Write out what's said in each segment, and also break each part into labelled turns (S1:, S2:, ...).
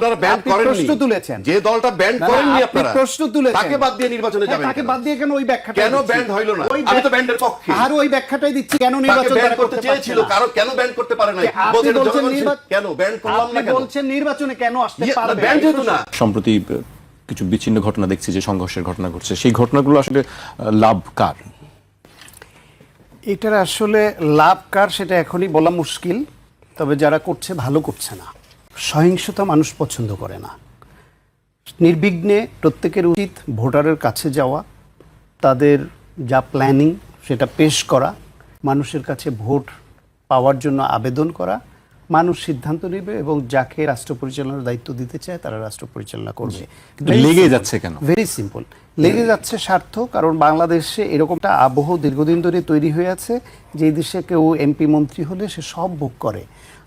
S1: আপনারা ব্যান করেননি,
S2: প্রশ্ন তুলেছেন,
S1: যে দলটা ব্যান করেননি আপনারা
S2: প্রশ্ন তুলেছেন,
S1: তাকে বাদ দিয়ে নির্বাচনে যাবেন,
S2: তাকে বাদ দিয়ে কেন ওই ব্যাখ্যাটা
S1: কেন ব্যান হইল না? আমি তো ব্যান্ডের পক্ষে,
S2: আর ওই ব্যাখ্যাটাই দিচ্ছি কেন নির্বাচন
S1: ব্যান করতে চেয়েছিল, কারণ কেন ব্যান করতে পারে না?
S2: বলছেন
S1: কেন ব্যান করলাম না, কেন
S2: বলছেন নির্বাচনে কেন আসতে পারবে?
S1: ব্যান যেহেতু না।
S3: সম্প্রতি কিছু বিচ্ছিন্ন ঘটনা দেখছি যে সংঘর্ষের ঘটনা ঘটছে, সেই ঘটনাগুলো আসলে লাভ কার?
S2: এটার আসলে লাভ কার সেটা এখনই বলা মুশকিল, তবে যারা করছে ভালো করছে না। সহিংসতা মানুষ পছন্দ করে না। নির্বিঘ্নে প্রত্যেকের উচিত ভোটারের কাছে যাওয়া, তাদের যা প্ল্যানিং সেটা পেশ করা, মানুষের কাছে ভোট পাওয়ার জন্য আবেদন করা, মানুষ সিদ্ধান্ত নেবে এবং যাকে রাষ্ট্র পরিচালনার দায়িত্ব দিতে চায় তারা রাষ্ট্র পরিচালনা করবে।
S3: লেগে যাচ্ছে কেন?
S2: ভেরি সিম্পল, লেগে যাচ্ছে স্বার্থ। কারণ বাংলাদেশে এরকমটা আবহ দীর্ঘদিন ধরে তৈরি হয়ে আছে যে দেশে কেউ এমপি মন্ত্রী হলে সে সব ভোগ করে,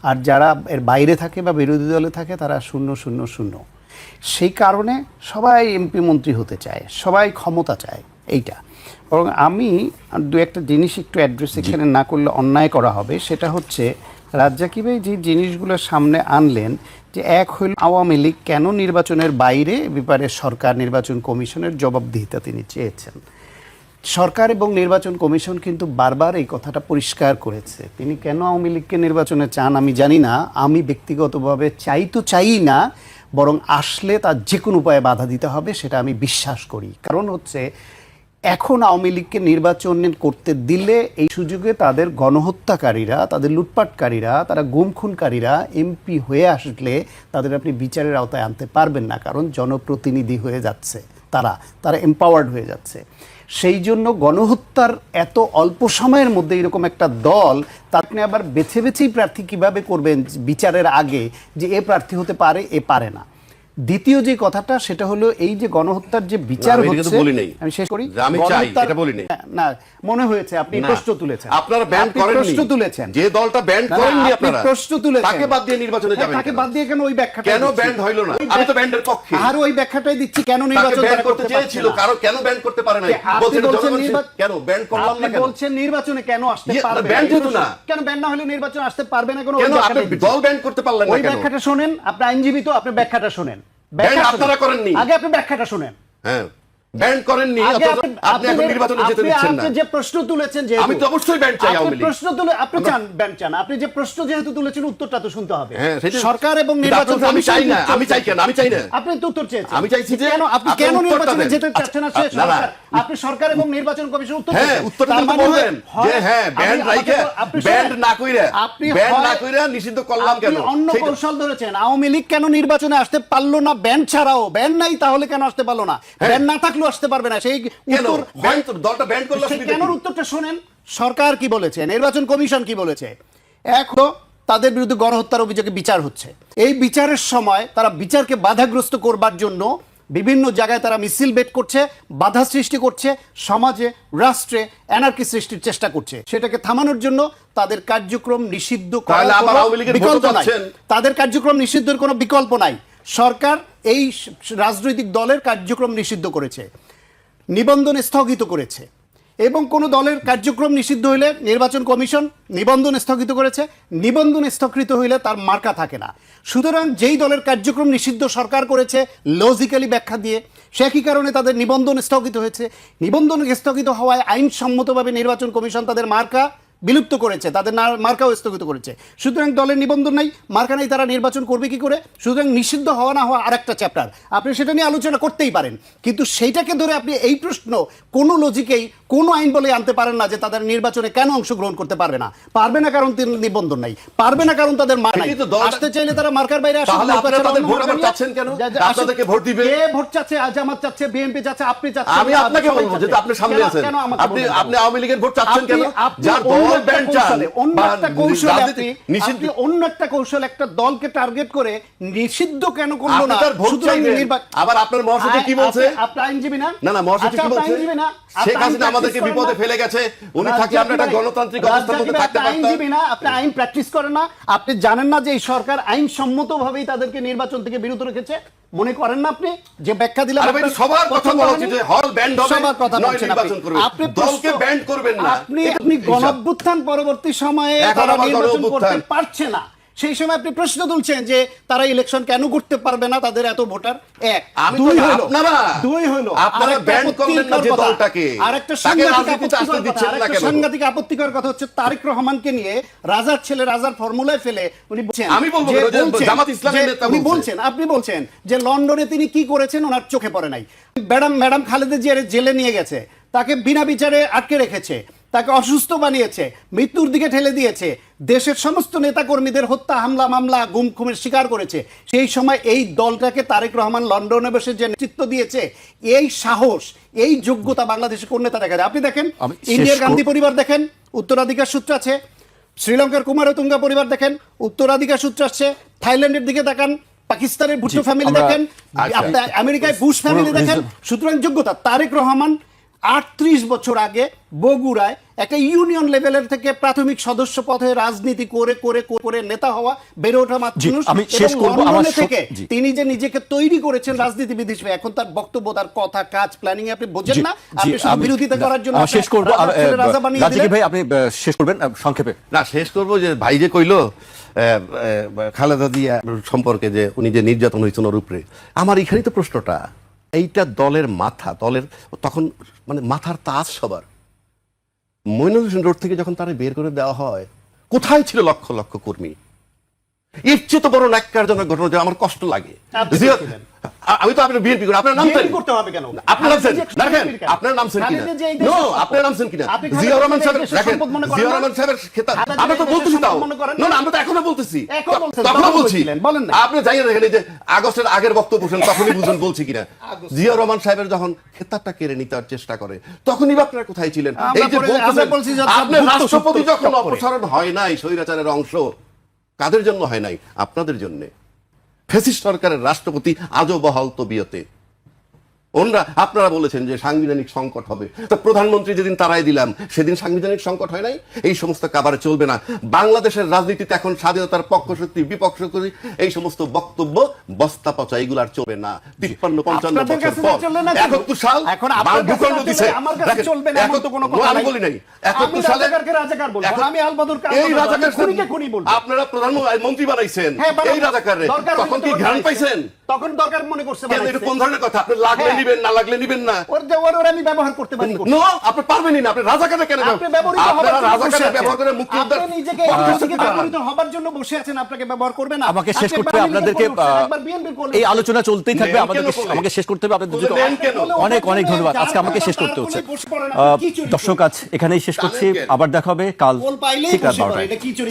S2: আর যারা এর বাইরে থাকে বা বিরোধী দলে থাকে তারা শূন্য শূন্য শূন্য। সেই কারণে সবাই এমপি মন্ত্রী হতে চায়, সবাই ক্ষমতা চায়। এইটা বরং আমি দু একটা জিনিস একটু অ্যাড্রেস এখানে না করলে অন্যায় করা হবে। সেটা হচ্ছে রাজ্জাকি ভাই যে জিনিসগুলো সামনে আনলেন, যে এক হইল আওয়ামী লীগ কেন নির্বাচনের বাইরে, ব্যাপারে সরকার নির্বাচন কমিশনের জবাবদিহিতা তিনি চেয়েছেন। সরকার এবং নির্বাচন কমিশন কিন্তু বারবার এই কথাটা পরিষ্কার করেছে। তিনি কেন আওয়ামী লীগকে নির্বাচনে চান আমি জানি না, আমি ব্যক্তিগতভাবে চাই তো চাই না, বরং আসলে তার যে কোনো উপায়ে বাধা দিতে হবে সেটা আমি বিশ্বাস করি। কারণ হচ্ছে এখন আওয়ামী লীগকে নির্বাচন করতে দিলে এই সুযোগে তাদের গণহত্যাকারীরা, তাদের লুটপাটকারীরা, তারা গুম খুনকারীরা এমপি হয়ে আসলে তাদের আপনি বিচারের আওতায় আনতে পারবেন না, কারণ জনপ্রতিনিধি হয়ে যাচ্ছে, তারা এম্পাওয়ার্ড হয়ে যাচ্ছে। সেই জন্য গণহত্যার এত অল্প সময়ের মধ্যে এরকম একটা দল, তাকে আবার বেছে বেছেই প্রার্থী কিভাবে করবেন বিচারের আগে, যে এ প্রার্থী হতে পারে এ পারে না। দ্বিতীয় যে কথাটা সেটা হলো এই যে গণহত্যার যে বিচার হচ্ছে, আমি শেষ করি,
S1: আমি চাই এটা বলি নাই
S2: না, মনে হয়েছে আপনি প্রশ্ন তুলেছেন,
S1: আপনারা ব্যান করেননি,
S2: প্রশ্ন তুলেছেন,
S1: যে দলটা ব্যান করেননি আপনারা
S2: প্রশ্ন তুলেছেন,
S1: তাকে বাদ দিয়ে নির্বাচনে যাবেন,
S2: তাকে বাদ দিয়ে কেন ওই ব্যাখ্যাটা,
S1: কেন ব্যান হইল না? আমি তো ব্যান্ডের পক্ষে,
S2: আর ওই ব্যাখ্যাটাই দিচ্ছি কেন নির্বাচন
S1: ব্যান করতে চেয়েছিল, কারণ কেন ব্যান করতে পারে না? কেন ব্যান করলাম না, কেন
S2: বলছেন নির্বাচনে কেন আসতে পারবে?
S1: ব্যান যেহেতু না,
S2: কেন ব্যান না হলে নির্বাচন আসতে পারবে না? কেন
S1: আপনি দল ব্যান করতে পারলেন না?
S2: ওই ব্যাখ্যাটা শোনেন, আপনি আইনজীবী তো, আপনি ব্যাখ্যাটা শোনেন।
S1: আপনারা করেননি,
S2: আগে আপনি ব্যাখ্যাটা শুনেন।
S1: হ্যাঁ, ব্যান করেননি, আপনি এখন নির্বাচনে যেতে দিচ্ছেন না।
S2: আপনি যে প্রশ্ন তুলেছেন, যে
S1: আমি তো অবশ্যই ব্যান চাই, আওয়ামী লীগ
S2: প্রশ্ন তুলে আপনি চান ব্যান চান, আপনি যে প্রশ্ন যেহেতু তুলেছেন উত্তরটা তো শুনতে হবে।
S1: হ্যাঁ,
S2: সরকার এবং নির্বাচন
S1: আমি চাই না, আমি চাই কেন? আমি চাই না,
S2: আপনি তো উত্তর চেয়েছেন,
S1: আমি চাইছি যে
S2: আপনি কেন নির্বাচনে যেতে চাচ্ছেন না? আপনি সরকার এবং নির্বাচন কমিশন উত্তর
S1: হ্যাঁ, উত্তরটা তো বলবেন যে হ্যাঁ ব্যান রাইখা, ব্যান না কইরা, ব্যান না কইরা নিষিদ্ধ করলাম কেন?
S2: অন্য কৌশল ধরেছেন। আওয়ামী লীগ কেন নির্বাচনে আসতে পারলো না? ব্যান ছাড়াও, ব্যান নাই তাহলে কেন আসতে পারলো না? ব্যান না থাকলেও আসতে পারবে না, সেই উত্তর
S1: দলটা ব্যান করলো,
S2: কেন? উত্তরটা শুনেন, সরকার কি বলেছে, নির্বাচন কমিশন কি বলেছে। এক হলো তাদের বিরুদ্ধে গণহত্যার অভিযোগে বিচার হচ্ছে, এই বিচারের সময় তারা বিচারকে বাধাগ্রস্ত করবার জন্য বিভিন্ন জায়গায় তারা মিছিল বের করছে, বাধা সৃষ্টি করছে, সমাজে রাষ্ট্রে অ্যানার্কি সৃষ্টির চেষ্টা করছে। সেটাকে থামানোর জন্য তাদের কার্যক্রম নিষিদ্ধ করার বিকল্প নাই, তাদের কার্যক্রম নিষিদ্ধের কোনো বিকল্প নাই। সরকার এই রাজনৈতিক দলের কার্যক্রম নিষিদ্ধ করেছে, নিবন্ধন স্থগিত করেছে, এবং কোন দলের কার্যক্রম নিষিদ্ধ হইলে নির্বাচন কমিশন নিবন্ধন স্থগিত করেছে, নিবন্ধন স্থগিত হইলে তার মার্কা থাকে না। সুতরাং যেই দলের কার্যক্রম নিষিদ্ধ সরকার করেছে লজিক্যালি ব্যাখ্যা দিয়ে, সে একই কারণে তাদের নিবন্ধন স্থগিত হয়েছে। নিবন্ধন স্থগিত হওয়ায় আইনসম্মতভাবে নির্বাচন কমিশন তাদের মার্কা বিলুপ্ত করেছে, তাদের মার্কাও স্থগিত করেছে। সুতরাং দলের নিবন্ধন নাই, মার্কা নাই, তারা নির্বাচন করবে কি করে? সুতরাং নিষিদ্ধ হওয়া না হওয়া আরেকটা চ্যাপ্টার, আপনি সেটা নিয়ে আলোচনা করতেই পারেন, কিন্তু সেইটাকে ধরে আপনি এই প্রশ্ন কোনো লজিকেই কোনো আইন বলে আনতে পারেন না যে তাদের নির্বাচনে কেন অংশগ্রহণ করতে পারবে না। পারবে না কারণ নিবন্ধন নাই, পারবে না কারণ তাদের মার্কা নাই। আসতে চাইলে তারা মার্কার বাইরে আসে।
S1: ভোট দিবে,
S2: কে ভোট চাচ্ছে? জামাত চাচ্ছে, বিএনপি চাচ্ছে, আপনি চাচ্ছেন।
S1: আমি আপনাকে বলবো যে আপনি সামনে আছেন, আপনি আওয়ামী লীগের ভোট চাচ্ছেন কেন? যার দল ব্যান চান,
S2: অন্য একটা কৌশল একটা দলকে টার্গেট করে নিষিদ্ধ কেন করলো না?
S1: আবার আপনার মহাসচিব কি বলছে?
S2: আপনি আইনজীবী না?
S1: না, মহাসচিব কি বলছে? শেখ হাসিনা আমাদেরকে বিপদে ফেলে গেছে, উনি থাকলে আমরা একটা গণতান্ত্রিক অবস্থার মধ্যে থাকতে পারতাম।
S2: আইনজীবী না, আপনি আইন প্র্যাকটিস করেন না, আপনি জানেন না যে এই সরকার আইনসম্মতভাবেই তাদেরকে নির্বাচন থেকে বিরত রেখেছে। মনে করেন না আপনি যে ব্যাখ্যা দিলে
S1: সবার কথা বলা উচিত, হল ব্যান্ড হবে,
S2: সবার কথা
S1: নয় নির্বাচন করবে,
S2: আপনি
S1: দলকে ব্যান্ড করবেন না।
S2: আপনি গণঅভ্যুত্থান পরবর্তী সময়ে তারা নির্বাচন করতে পারছে না, সেই সময় আপনি প্রশ্ন তুলছেন যে তারা ইলেকশন কেন করতে পারবে না, তাদের এত ভোটার। এক
S1: আমি
S2: দুই
S1: তো-
S2: হলো
S1: আপনারা-
S2: দুই হলো
S1: আপনারা
S2: আরেকটা
S1: ব্যান করলেন না যে
S2: আপত্তিকর কথা,
S1: দলটাকে,
S2: আরেকটা
S1: তাকে
S2: সাংঘাতিক
S1: রাজনীতিতে আসতে
S2: আপত্তিকর
S1: দিচ্ছেন
S2: কথা,
S1: না
S2: আরেকটা
S1: কেন?
S2: সাংঘাতিক আপত্তিকর কথা হচ্ছে তারেক রহমানকে নিয়ে রাজার ছেলে রাজার ফর্মুলায় ফেলে উনি বলছেন,
S1: আমি বলবো
S2: যে
S1: কেন, যে
S2: বলছেন,
S1: জামাত ইসলামের
S2: যে
S1: নেতা
S2: উনি
S1: বলছে।
S2: বলছেন, আপনি বলছেন যে লন্ডনে তিনি কি করেছেন ওনার চোখে পড়ে নাই। ম্যাডাম খালেদা জিয়ার জেলে নিয়ে গেছে, তাকে বিনা বিচারে আটকে রেখেছে, তাকে অসুস্থ বানিয়েছে, মৃত্যুর দিকে ঠেলে দিয়েছে, দেশের সমস্ত নেতাকর্মীদের হত্যা হামলা মামলা গুম খুমের শিকার করেছে। সেই সময় এই দলটাকে তারেক রহমান লন্ডনে বসে যে নেতৃত্ব দিয়েছে, এই সাহস এই যোগ্যতা বাংলাদেশে কোন নেতা দেখা যায়? আপনি দেখেন
S3: আমি শেষ
S2: ইন্ডিয়ার
S3: কর-
S2: গান্ধী পরিবার দেখেন, উত্তরাধিকার সূত্র আছে। শ্রীলঙ্কার কুমারতুঙ্গা পরিবার দেখেন, উত্তরাধিকার সূত্র আসছে। থাইল্যান্ডের দিকে তাকান, পাকিস্তানের ভুট্টো ফ্যামিলি
S3: আমরা-
S2: দেখেন,
S1: আচ্ছা।
S2: আপনার আমেরিকায় বুশ ফ্যামিলি দেখেন। সুতরাং যোগ্যতা তারেক রহমান 38 বছর আগে বগুড়ায় একটা ইউনিয়ন লেভেলের থেকে প্রাথমিক সদস্য পদে রাজনীতি করে করে করে নেতা হওয়া, বেড়ে ওঠা
S3: জি,
S2: মানুষ,
S3: আমি
S2: এবং
S3: শেষ করব আমার
S2: লন্ডনে থেকে
S3: জি।
S2: তিনি যে নিজেকে তৈরি করেছেন রাজনীতিবিদ হিসেবে, এখন তার বক্তব্য, তার কথা, কাজ, প্ল্যানিং আপনি বোঝেন
S3: জি,
S2: না।
S3: জি,
S2: আপনি শুধু
S3: আমি-
S2: বিরোধিতা করার জন্য
S3: আমার শেষ করব।
S2: রাজার ছেলে রাজা বানিয়ে
S3: রাজিকি
S2: দিলেন।
S3: ভাই আপনি শেষ করবেন সংক্ষেপে।
S1: না, শেষ করবো যে ভাই যে কইলো খালেদা জিয়া সম্পর্কে যে উনি যে নির্যাতন হয়েছেন ওর উপরে, আমার এখানেই তো প্রশ্নটা, এইটা দলের মাথা, দলের তখন মানে মাথার তাজ সবার। মইনুল হোসেন রোড থেকে যখন তারা বের করে দেওয়া হয়, কোথায় ছিল লক্ষ লক্ষ কর্মী? এর চেয়ে তো বড় ন্যাক্কারজনক ঘটনা যে আমার কষ্ট লাগে।
S2: আপনি
S1: জিয়া-
S2: ছিলেন।
S1: আমি তো আপনার বিএনপি করি, আপনার নাম
S2: বিএনপি
S1: তাই?
S2: করতে হবে কেন?
S1: আপনার নামছেন
S2: খালেদা জিয়া
S1: দেখেন,
S2: বিএনপির কেন?
S1: আপনার নামছেন কিনা?
S2: খালেদা জিয়া এই দেশের
S1: নো,
S2: সম্পদ।
S1: আপনার নামছেন কিনা?
S2: আপনি
S1: জিয়া রহমান
S2: খালেদা
S1: সাহেব
S2: জিয়া এই দেশের
S1: দেখেন,
S2: সম্পদ মনে করেন
S1: জিয়া
S2: না?
S1: রহমান সাহেবের খেতাব
S2: খালেদা জিয়া
S1: আমরা তো
S2: এই দেশের
S1: বলতেছি তাও।
S2: সম্পদ মনে করেন
S1: না,
S2: না?
S1: আমরা তো এখনো বলতেছি।
S2: এখনো বলছেন,
S1: তখনও
S2: তখনও
S1: বলছি।
S2: বলছিলেন, বলেন না।
S1: আপনি জানেন এখানে যে আগস্টের আগের বক্তব্য বলছেন, তখনই বুঝুন বলছি কিনা। জিয়া রহমান সাহেবের যখন খেতাবটা কেড়ে নিতে চেষ্টা করে, তখনই বা আপনারা কোথায় ছিলেন?
S2: আমরা
S1: এই যে
S2: পরে- আমরা
S1: বলতেছেন,
S2: বলছি যে
S1: আপনার
S2: গুপ্ত
S1: রাষ্ট্রপতি
S2: সূত্র
S1: যখন
S2: চক্করে।
S1: অপসারণ হয় নাই স্বৈরাচারের অংশ, কাদের জন্য হয় নাই? আপনাদের জন্য। ফ্যাসিস্ট সরকারের রাষ্ট্রপতি আজও বহাল তবিয়তে। আপনারা বলেছেন যে সাংবিধানিক সংকট হবে, তো প্রধানমন্ত্রী যেদিন তারাই দিলাম সেদিন সাংবিধানিক সংকট হয় নাই? এই সমস্ত কাবারে চলবে না। বাংলাদেশের রাজনীতিতে এখন স্বাধীনতার পক্ষ শক্তি বিপক্ষ শক্তি এই সমস্ত বক্তব্য বস্তা পচা, এগুলো আর চলবে না। 53-55
S2: আপনাদের
S1: বছর
S2: কাছে
S1: পর
S2: চলবে না কেন?
S1: 71 সাল
S2: এখন আপনার কাছে
S1: ভূখণ্ড
S2: চলবে,
S1: দিছে।
S2: আমার কাছে
S1: দেখেন,
S2: চলবে না এমন তো কোনো কথা
S1: আমি
S2: নাই।
S1: বলি নাই।
S2: আমি
S1: 71 সালে
S2: রাজাকারকে রাজাকার বলবো,
S1: এখন-
S2: আমি আলবদর কার
S1: এই
S2: বলবো,
S1: রাজাকার
S2: আমি খুনিকে খুনি বলবো।
S1: আপনারা প্রধানমন্ত্রী বানাইছেন,
S2: হ্যাঁ, বানাবো।
S1: এই রাজাকারে
S2: দরকার
S1: তখন
S2: হলে
S1: কি
S2: তো
S1: ঘ্রাণ
S2: বানাইছে।
S1: পাইছেন?
S2: তখন দরকার মনে করছে
S1: কেন, এটা
S2: বানাইছে।
S1: কোন ধরনের কথা? আপনি লাগলে
S2: হ্যাঁ।
S1: নিবেন, না লাগলে নিবেন না।
S2: ওর আমি ব্যবহার করতে পারি।
S1: নো, আপনি পারবেনই না। আপনি রাজাকারে কেন?
S2: আপনি ব্যবহৃত হবার
S1: আপনারা
S2: জন্য বসে
S1: রাজাকারে
S2: আছেন।
S1: ব্যবহার করে মুক্তি উদ্ধার
S2: আপনি নিজেকে এই দিকে ব্যবহৃত হবার জন্য বসে আছেন, আপনাকে ব্যবহার করবে না।
S3: আমাকে শেষ
S2: আপনি
S3: করতে হবে,
S2: একবার
S3: আপনাদেরকে
S2: আওয়ামী লীগের করলেন, একবার বিএনপির
S3: এই
S2: করলেন।
S3: আলোচনা চলতেই থাকবে।
S1: নেন
S3: আমাদেরকে
S1: কেন বলে?
S3: আমাকে শেষ করতে হবে, আপনাদের দুটো
S1: নেন কেন?
S3: অনেক অনেক ধন্যবাদ। আজকে আমাকে শেষ করতে হচ্ছে। দর্শক আজ এখানেই শেষ করছি,
S1: জানেন কেন?
S3: আবার দেখা হবে কাল
S2: গোল পাইলেই
S3: ঠিক রাত
S2: বসে পড়ে,
S3: 12টায়।
S2: এটা কি চরিত্র?